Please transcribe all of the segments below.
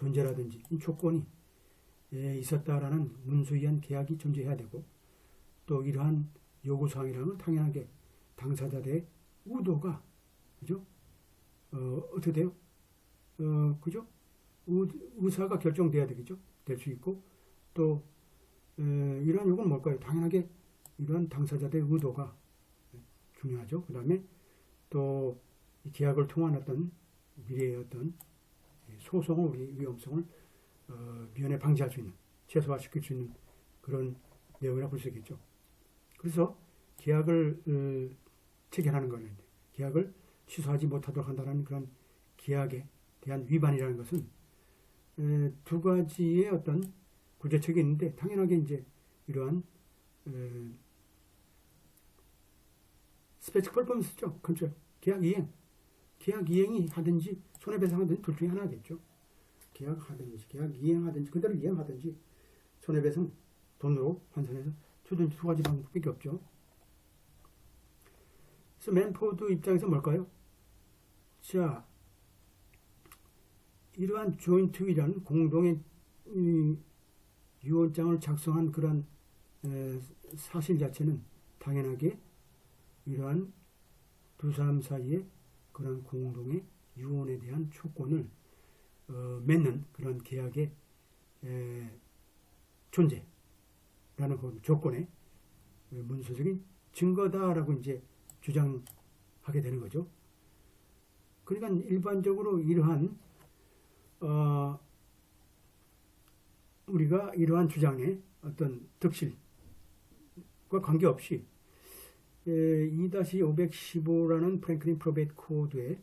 존재라든지 이 조건이 있었다라는 문수위한 계약이 존재해야 되고, 또 이러한 요구사항이라는 당연하게 당사자들의 의도가, 그죠? 어떻게 돼요? 그죠? 의사가 결정돼야 되겠죠? 될 수 있고, 또 이러한 요구는 뭘까요? 당연하게 이러한 당사자들의 의도가 중요하죠. 그 다음에 또 이 계약을 통한 어떤 미래의 어떤 소송을, 우리 위험성을 미연에 방지할 수 있는, 최소화시킬 수 있는 그런 내용이라고 볼 수 있겠죠. 그래서 계약을 체결하는 거는, 계약을 취소하지 못하도록 한다는 그런 계약에 대한 위반이라는 것은 두 가지의 어떤 구제책이 있는데, 당연하게 이제 이러한 스페셜 퍼포먼스죠. 컨트롤, 계약 이행이 하든지 손해배상하든지 둘 중에 하나겠죠. 계약하든지, 계약 이행하든지, 그대로 이행하든지, 손해배상 돈으로 환산해서 주든지 두 가지 방법밖에 없죠. 그래서 맨포드 입장에서 뭘까요? 자, 이러한 조인트 윌이라는 공동의 유언장을 작성한 그런 사실 자체는 당연하게 이러한 두 사람 사이의 그런 공동의 유언에 대한 조건을 맺는 그런 계약의 존재라는 그 조건의 문서적인 증거다라고 이제 주장하게 되는 거죠. 그러니까 일반적으로 이러한 우리가 이러한 주장의 어떤 득실과 관계없이 2-515라는 프랭클린 프로베이트 코드에는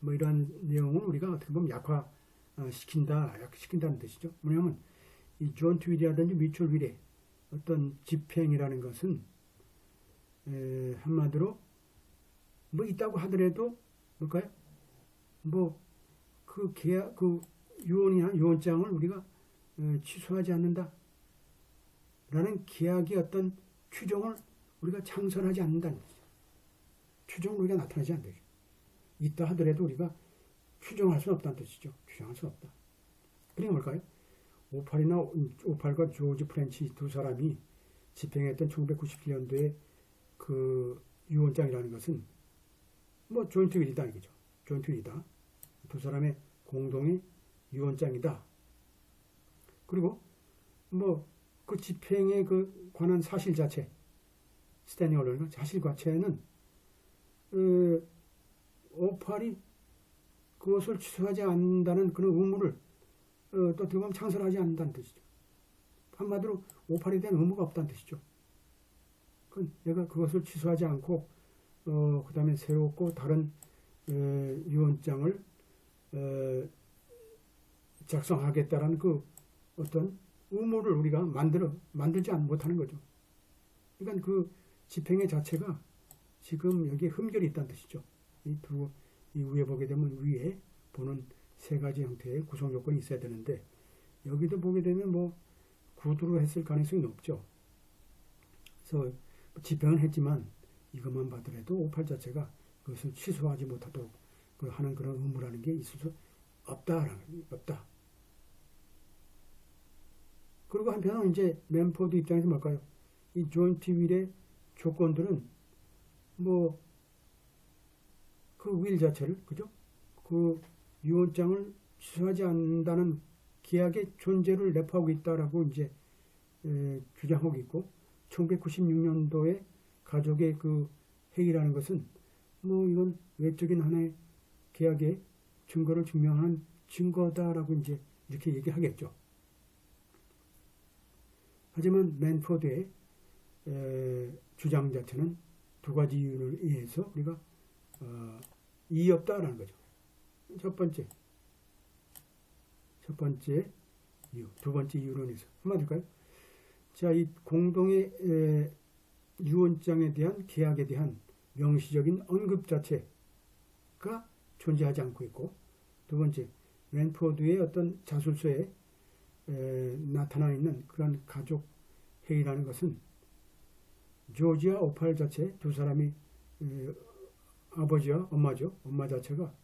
뭐 이러한 내용은 우리가 어떻게 보면 약화시킨다는 뜻이죠. 뭐냐면 이 존트 윌이라든지 뮤추얼 윌의 어떤 집행이라는 것은 한마디로 뭐 있다고 하더라도 뭘까요? 뭐 그 계약, 그 유언이나 유언장을 우리가 취소하지 않는다 라는 계약의 어떤 규정을 우리가 창설하지 않는다는 거죠. 규정을 우리가 나타내지 않는다. 있다 하더라도 우리가 규정할 수는 없다는 뜻이죠. 규정할 수 없다. 그러니까 뭘까요? 오팔과 조지 프렌치 두 사람이 집행했던 1997년도에 그 유언장이라는 것은 뭐 조인트 윌이다 이거죠. 조인트 윌이다. 두 사람의 공동의 유언장이다. 그리고 뭐 그 집행에 그 관한 사실 자체, 스탠딩 얼런 사실 자체는 오팔이 그것을 취소하지 않는다는 그런 의무를 또 어떻게 보면 창설하지 않는다는 뜻이죠. 한마디로 오팔에 대한 의무가 없다는 뜻이죠. 내가 그것을 취소하지 않고 그 다음에 새롭고 다른 유언장을 작성하겠다라는 그 어떤 의무를 우리가 만들지 못하는 거죠. 그러니까 그 집행의 자체가 지금 여기에 흠결이 있다는 뜻이죠. 이 위에 보게 되면 위에 보는 세 가지 형태의 구성 요건이 있어야 되는데, 여기도 보게 되면 뭐 구두로 했을 가능성이 높죠. 그래서 집행은 했지만 이것만 봐더라도 오팔 자체가 그것을 취소하지 못하도록 하는 그런 의무라는 게 있을 수 없다. 그리고 한편은 이제 맨포드 입장에서 뭘까요? 이 조인트 윌의 조건들은 뭐 그 윌 자체를, 그죠? 그 유언장을 취소하지 않는다는 계약의 존재를 내포하고 있다라고 이제 주장하고 있고, 1996년도에 가족의 그 회의라는 것은 뭐 이건 외적인 하나의 계약의 증거를 증명하는 증거다라고 이제 이렇게 얘기하겠죠. 하지만 맨포드의 주장 자체는 두 가지 이유를 의해서 우리가 이의 없다라는 거죠. 첫 번째 이유, 두 번째 이유로 인해서 한마디일까요? 자, 이 공동의 유언장에 대한 계약에 대한 명시적인 언급 자체가 존재하지 않고 있고, 두 번째 맨포드의 어떤 자술서에 나타나 있는 그런 가족 회의라는 것은 조지와 오팔 자체 두 사람이 아버지와 엄마죠. 엄마 자체가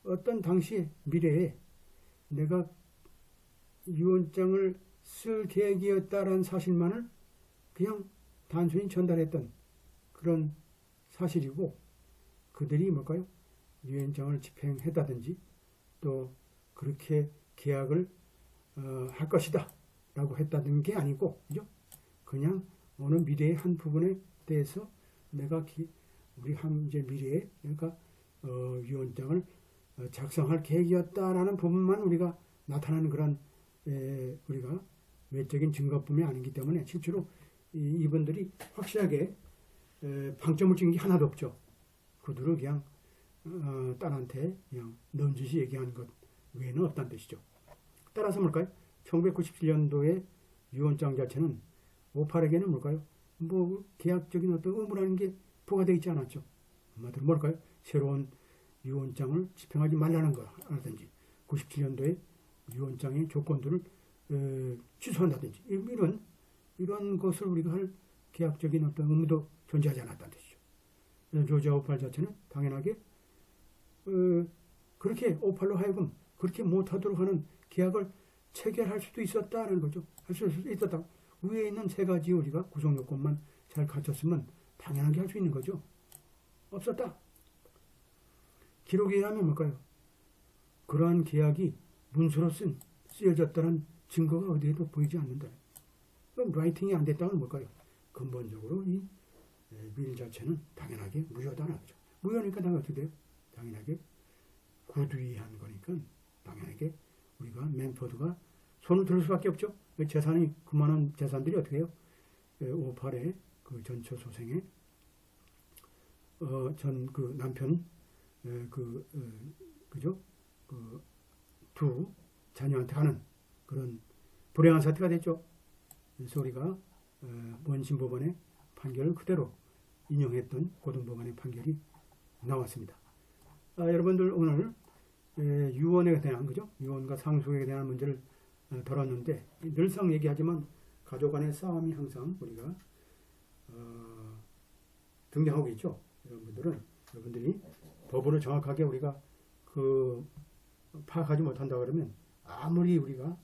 어떤 당시의 미래에 내가 유언장을 쓸 계획이었다라는 사실만을 그냥 단순히 전달했던 그런 사실이고, 그들이 뭘까요? 유언장을 집행했다든지 또 그렇게 계약을 할 것이다 라고 했다는 게 아니고, 그죠? 그냥 어느 미래의 한 부분에 대해서 내가 우리 이제 미래에 그러니까 유언장을 작성할 계획이었다라는 부분만 우리가 나타나는 그런 우리가 외적인 증거뿐이 아니기 때문에 실제로 이분들이 확실하게 방점을 찍은 게 하나도 없죠. 그들은 그냥 딸한테 그냥 넌지시 얘기한 것 외에는 없다는 뜻이죠. 따라서 뭘까요? 1997년도에 유언장 자체는 오팔에게는 뭘까요? 뭐 계약적인 어떤 의무라는 게 부과되어 있지 않았죠. 한마디로 뭘까요? 새로운 유언장을 집행하지 말라는 거라든지 97년도에 유언장의 조건들을 취소한다든지 이런 것을 우리가 할 계약적인 어떤 의무도 존재하지 않았다는 뜻이죠. 조지아 오팔 자체는 당연하게 그렇게 오팔로 하여금 그렇게 못하도록 하는 계약을 체결할 수도 있었다는 거죠. 할 수 있었다. 위에 있는 세 가지 우리가 구성 요건만 잘 갖췄으면 당연하게 할 수 있는 거죠. 없었다. 기록에 의하면 뭘까요? 그러한 계약이 문서로 쓰여졌다는 증거가 어디에도 보이지 않는다. 그럼 라이팅이 안 됐다는 뭘까요? 근본적으로 이 윌 자체는 당연하게 무효다는 거죠. 무효니까 당연히 어떻게 돼요? 당연하게 구두의한 거니까 당연하게 우리가 맨포드가 손을 들 수밖에 없죠. 재산이 그만한 재산들이 어떻게 해요? 오팔의 그 전처 소생의 전 그 남편 그죠? 그 두 자녀한테 하는 그런 불행한 사태가 됐죠. 그래서 우리가 원심법원의 판결을 그대로 인용했던 고등법원의 판결이 나왔습니다. 여러분들 오늘 유언에 대한 그죠? 유언과 상속에 대한 문제를 다뤘는데 늘상 얘기하지만 가족 간의 싸움이 항상 우리가 등장하고 있죠. 여러분들이 법을 정확하게 우리가 파악하지 못한다 그러면 아무리 우리가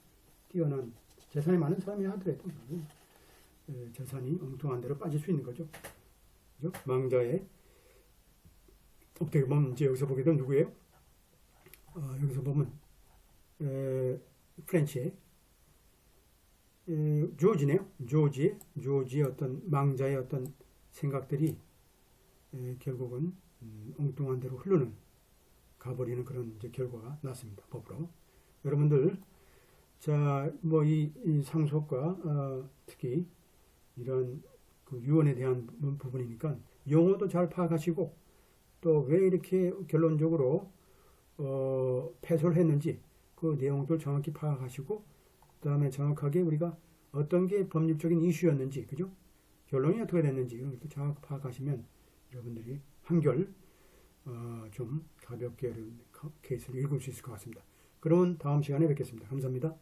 뛰어난 재산이 많은 사람이 하더라도 재산이 엉뚱한 대로 빠질 수 있는 거죠. 그죠? 망자의 어떻게 보면 이제 여기서 보게 되면 누구예요? 여기서 보면 프렌치의 조지네요. 조지의 어떤 망자의 어떤 생각들이 결국은 엉뚱한 대로 흐르는 가버리는 그런 이제 결과가 났습니다. 법으로. 여러분들 자 뭐 이 상속과 특히 이런 그 유언에 대한 부분이니까 용어도 잘 파악하시고 또 왜 이렇게 결론적으로 패소를 했는지 그 내용들 정확히 파악하시고 그 다음에 정확하게 우리가 어떤 게 법률적인 이슈였는지 그죠? 결론이 어떻게 됐는지 이런 것도 정확히 파악하시면 여러분들이 한결 좀 가볍게 케이스를 읽을 수 있을 것 같습니다. 그러면 다음 시간에 뵙겠습니다. 감사합니다.